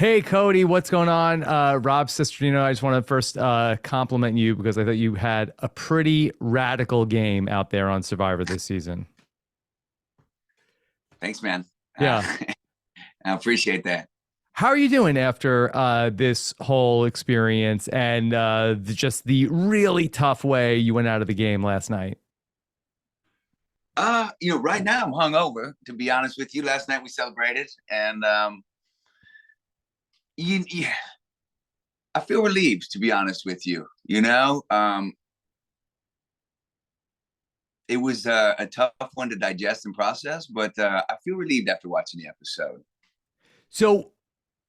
Hey, Cody, what's going on? Rob Cesternino, I just want to first compliment you because I thought you had a pretty radical game out there on Survivor this season. Thanks, man. Yeah. I appreciate that. How are you doing after this whole experience and just the really tough way you went out of the game last night? Right now I'm hungover, to be honest with you. Last night we celebrated and you, I feel relieved, to be honest with you. It was a tough one to digest and process, but I feel relieved after watching the episode. So,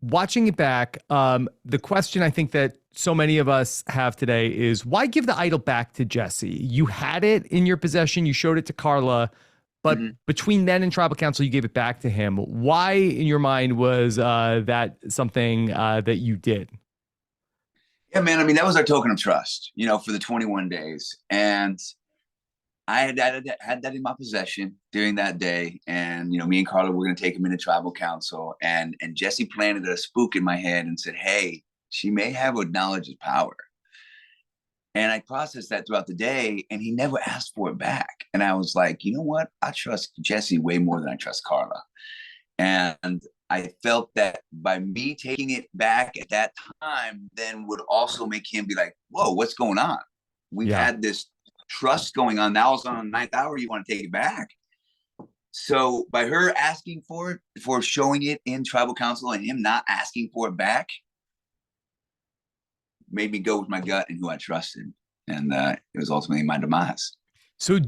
watching it back, the question I think that so many of us have today is why give the idol back to Jesse? You had it in your possession, you showed it to Carla, but between then and Tribal Council, you gave it back to him. Why, in your mind, was that something that you did? Yeah, man. I mean, that was our token of trust, for the 21 days. And I had that in my possession during that day. And, me and Carla were going to take him into Tribal Council. And Jesse planted a spook in my head and said, hey, she may have what knowledge is power. And I processed that throughout the day, and he never asked for it back. And I was like, you know what? I trust Jesse way more than I trust Carla. And I felt that by me taking it back at that time, then would also make him be like, whoa, what's going on? We've had this trust going on. Now it's on the ninth hour. You want to take it back. So by her asking for it, for showing it in Tribal Council and him not asking for it back, made me go with my gut and who I trusted. And it was ultimately my demise. So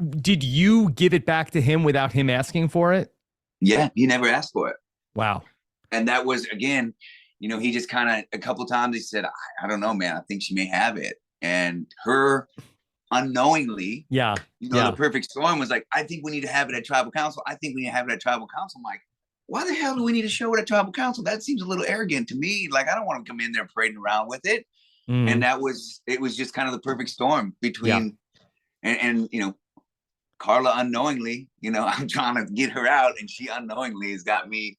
did you give it back to him without him asking for it? Yeah, he never asked for it. Wow. And that was, again, he just kind of, a couple of times he said, I don't know, man, I think she may have it. And her unknowingly, the perfect storm was like, I think we need to have it at Tribal Council. I think we need to have it at Tribal Council. I'm like, why the hell do we need to show it at Tribal Council? That seems a little arrogant to me. Like, I don't want to come in there parading around with it. And it was just kind of the perfect storm between, and Carla unknowingly, I'm trying to get her out, and she unknowingly has got me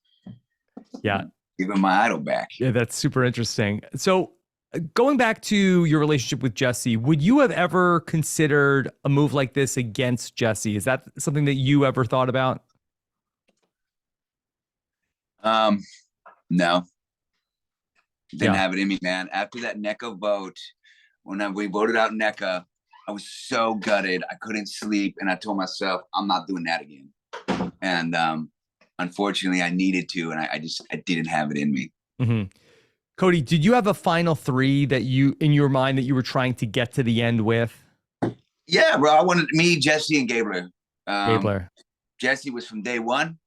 giving my idol back. Yeah, that's super interesting. So going back to your relationship with Jesse, would you have ever considered a move like this against Jesse? Is that something that you ever thought about? No. Didn't have it in me, man. After that NECA vote, when we voted out NECA, I was so gutted. I couldn't sleep. And I told myself, I'm not doing that again. And unfortunately, I needed to. And I didn't have it in me. Cody, did you have a final three that you, in your mind, that you were trying to get to the end with? Yeah, bro. I wanted me, Jesse, and Gabler. Gabler. Jesse was from day one.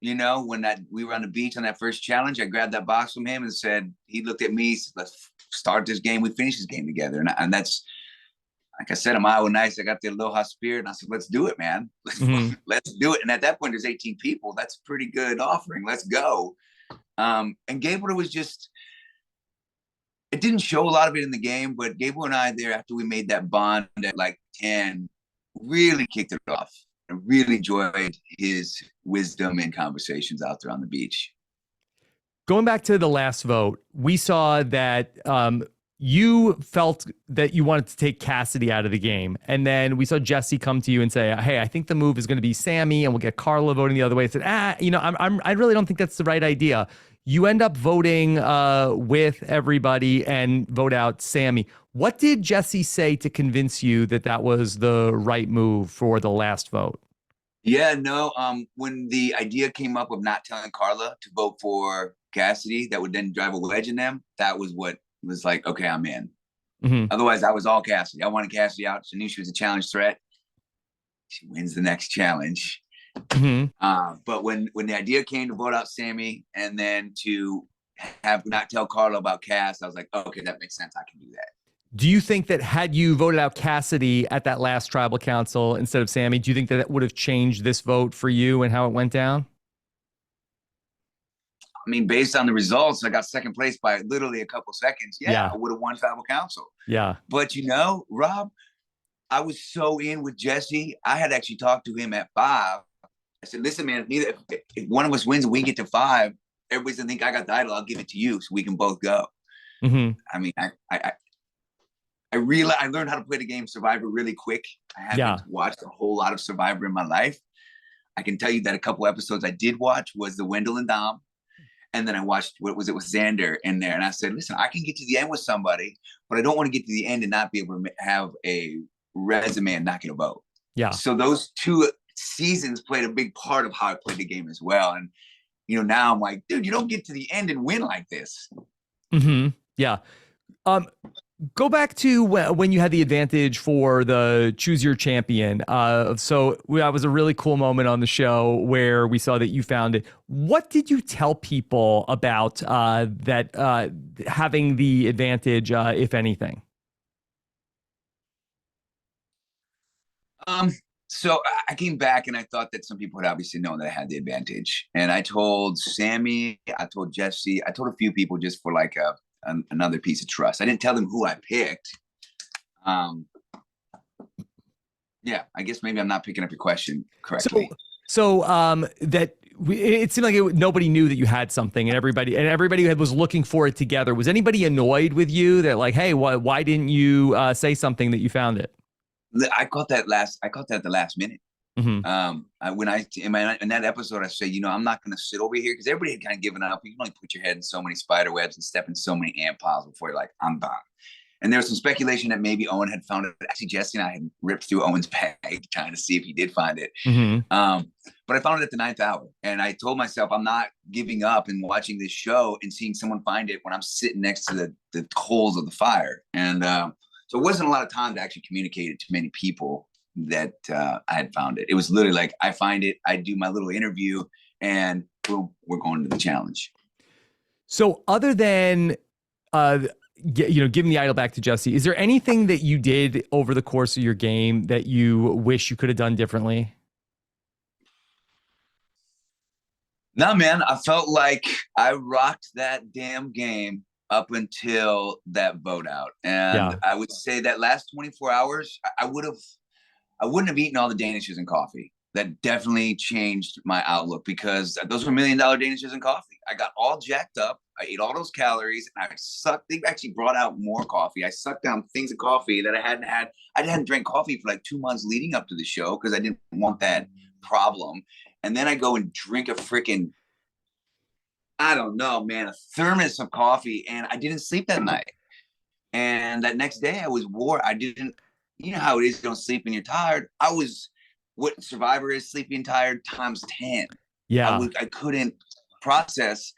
When we were on the beach on that first challenge, I grabbed that box from him and said, he looked at me, said, let's start this game. We finish this game together. And that's, like I said, I'm Iowa nice. I got the Aloha spirit. And I said, let's do it, man. Let's do it. And at that point, there's 18 people. That's a pretty good offering. Let's go. And Gabler was just, it didn't show a lot of it in the game, but Gabler and I there, after we made that bond at like 10, really kicked it off. I really enjoyed his wisdom and conversations out there on the beach. Going back to the last vote, we saw that you felt that you wanted to take Cassidy out of the game. And then we saw Jesse come to you and say, hey, I think the move is going to be Sammy and we'll get Carla voting the other way. I said, I really don't think that's the right idea. You end up voting with everybody and vote out Sammy. What did Jesse say to convince you that that was the right move for the last vote? Yeah, no. When the idea came up of not telling Carla to vote for Cassidy, that would then drive a wedge in them. That was what was like, okay, I'm in. Otherwise, I was all Cassidy. I wanted Cassidy out. She knew she was a challenge threat. She wins the next challenge. But when the idea came to vote out Sammy and then to have not tell Carla about Cass, I was like, okay, that makes sense. I can do that. Do you think that had you voted out Cassidy at that last Tribal Council instead of Sammy, do you think that that would have changed this vote for you and how it went down? I mean, based on the results, I got second place by literally a couple seconds. I would have won Tribal Council. But Rob, I was so in with Jesse. I had actually talked to him at 5. I said, listen, man, if one of us wins and we get to 5, everybody's gonna think I got the idol. I'll give it to you so we can both go. Mm-hmm. I mean, I learned how to play the game Survivor really quick. I haven't watched a whole lot of Survivor in my life. I can tell you that a couple episodes I did watch was the Wendell and Dom. And then I watched, what was it, with Xander in there. And I said, listen, I can get to the end with somebody, but I don't want to get to the end and not be able to have a resume and not get a vote. Yeah. So those 2 seasons played a big part of how I played the game as well. And, now I'm like, dude, you don't get to the end and win like this. Mm-hmm. Yeah. Go back to when you had the advantage for the Choose Your Champion. So that was a really cool moment on the show where we saw that you found it. What did you tell people about that having the advantage, if anything? So I came back and I thought that some people had obviously known that I had the advantage. And I told Sammy, I told Jesse, I told a few people just for like another piece of trust. I didn't tell them who I picked. Yeah, I guess maybe I'm not picking up your question correctly. So that it seemed like nobody knew that you had something, and everybody was looking for it together. Was anybody annoyed with you that like, hey, why didn't you say something that you found it? I caught that at the last minute. Mm-hmm. In that episode, I said, I'm not going to sit over here because everybody had kind of given up. You can only put your head in so many spider webs and step in so many ant piles before you're like, I'm done. And there was some speculation that maybe Owen had found it. Actually, Jesse and I had ripped through Owen's bag trying to see if he did find it. Mm-hmm. But I found it at the 9th hour. And I told myself, I'm not giving up and watching this show and seeing someone find it when I'm sitting next to the coals of the fire. And so it wasn't a lot of time to actually communicate it to many people that I had found it. It was literally like, I find it, I do my little interview, and boom, we're going to the challenge. So other than giving the idol back to Jesse, is there anything that you did over the course of your game that you wish you could have done differently? No, man, I felt like I rocked that damn game up until that vote out. And I would say that last 24 hours, I wouldn't have eaten all the Danishes and coffee. That definitely changed my outlook because those were $1 million Danishes and coffee. I got all jacked up. I ate all those calories and they actually brought out more coffee. I sucked down things of coffee that I hadn't had. I hadn't drank coffee for like 2 months leading up to the show because I didn't want that problem. And then I go and drink a freaking, I don't know, man, a thermos of coffee, and I didn't sleep that night. And that next day I was wore. I didn't, you know how it is, you don't sleep and you're tired. I was what Survivor is, sleepy and tired times 10. Yeah. I couldn't process,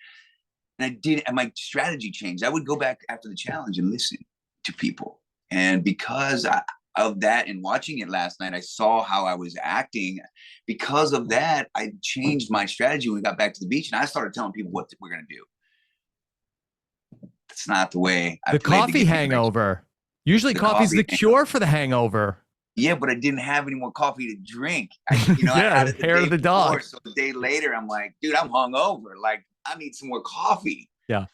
and my strategy changed. I would go back after the challenge and listen to people. And because of that and watching it last night, I saw how I was acting. Because of that, I changed my strategy when we got back to the beach, and I started telling people what we're going to do. That's not the way I played coffee hangover. Usually coffee's the cure for the hangover. Yeah, but I didn't have any more coffee to drink. I had it the hair day of the before, dog. So a day later, I'm like, dude, I'm hungover. Like, I need some more coffee. Yeah.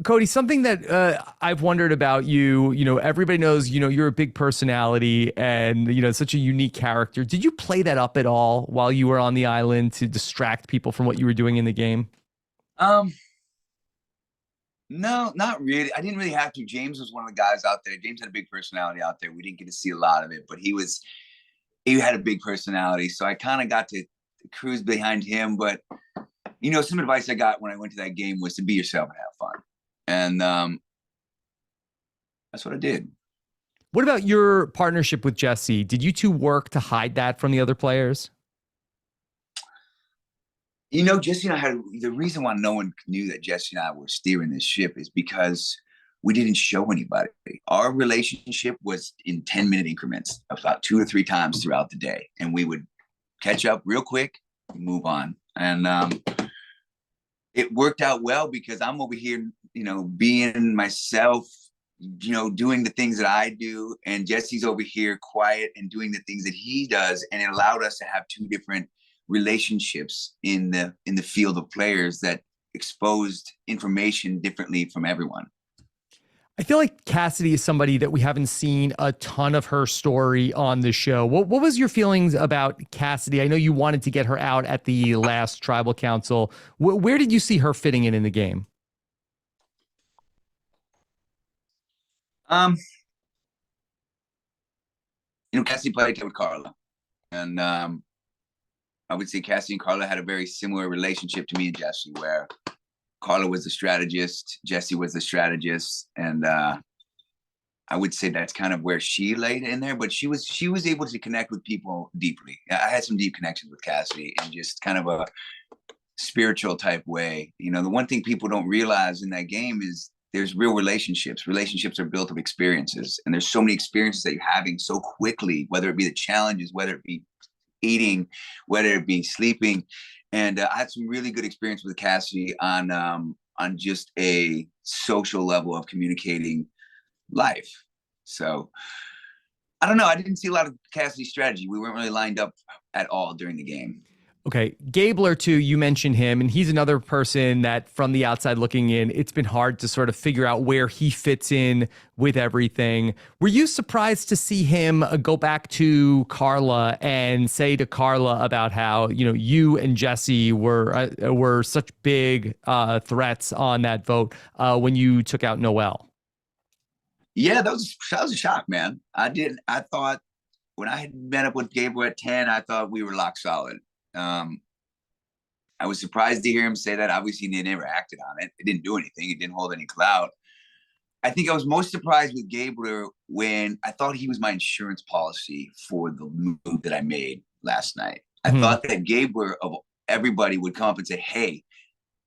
Cody, something that I've wondered about you, everybody knows, you're a big personality and, such a unique character. Did you play that up at all while you were on the island to distract people from what you were doing in the game? No, not really. I didn't really have to. James was one of the guys out there. James had a big personality out there. We didn't get to see a lot of it, but he had a big personality. So I kind of got to cruise behind him. But, some advice I got when I went to that game was to be yourself and have fun. And that's what I did. What about your partnership with Jesse? Did you two work to hide that from the other players? Jesse and I the reason why no one knew that Jesse and I were steering this ship is because we didn't show anybody. Our relationship was in 10-minute increments, about 2 or 3 times throughout the day. And we would catch up real quick, move on. And it worked out well because I'm over here, being myself, doing the things that I do. And Jesse's over here quiet and doing the things that he does. And it allowed us to have 2 different relationships in the field of players that exposed information differently from everyone. I feel like Cassidy is somebody that we haven't seen a ton of her story on the show. What was your feelings about Cassidy? I know you wanted to get her out at the last tribal council. Where did you see her fitting in the game? Um, Cassidy played with Carla, and I would say Cassidy and Carla had a very similar relationship to me and Jesse, where Carla was the strategist, Jesse was the strategist, and I would say that's kind of where she laid in there. But she was able to connect with people deeply. I had some deep connections with Cassidy in just kind of a spiritual type way. The one thing people don't realize in that game is there's real relationships. Relationships are built of experiences, and there's so many experiences that you're having so quickly, whether it be the challenges, whether it be eating, whether it be sleeping. And I had some really good experience with Cassidy on just a social level of communicating life. So I don't know. I didn't see a lot of Cassidy's strategy. We weren't really lined up at all during the game. Okay. Gabler, too, you mentioned him, and he's another person that from the outside looking in, it's been hard to sort of figure out where he fits in with everything. Were you surprised to see him go back to Carla and say to Carla about how, you and Jesse were such big threats on that vote when you took out Noel? Yeah, that was a shock, man. I thought when I had met up with Gabler at 10, I thought we were lock solid. I was surprised to hear him say that. Obviously, he never acted on it. It didn't do anything. It didn't hold any clout. I think I was most surprised with Gabler when I thought he was my insurance policy for the move that I made last night. I thought that Gabler, of everybody, would come up and say, hey,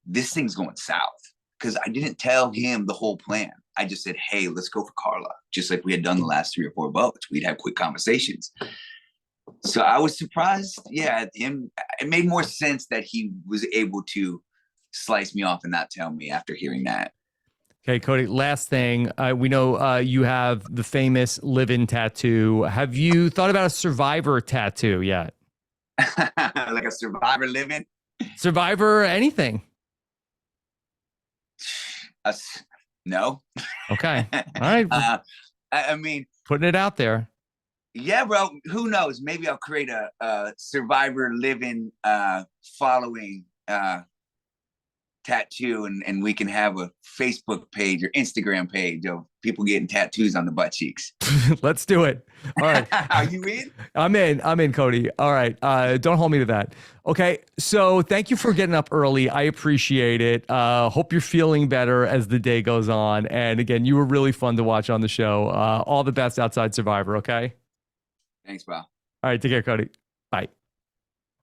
this thing's going south. Because I didn't tell him the whole plan. I just said, hey, let's go for Carla. Just like we had done the last 3 or 4 votes. We'd have quick conversations. So I was surprised, at him. It made more sense that he was able to slice me off and not tell me after hearing that. Okay, Cody, last thing. We know you have the famous live-in tattoo. Have you thought about a Survivor tattoo yet? Like a Survivor live-in? Survivor anything? No. Okay. All right. I mean, putting it out there. Yeah, bro. Who knows? Maybe I'll create a Survivor living following tattoo, and we can have a Facebook page or Instagram page of people getting tattoos on the butt cheeks. Let's do it. All right. Are you in? I'm in, Cody. All right. Don't hold me to that. Okay. So thank you for getting up early. I appreciate it. Hope you're feeling better as the day goes on. And again, you were really fun to watch on the show. All the best outside Survivor. Okay. Thanks, bro. All right. Take care, Cody. Bye.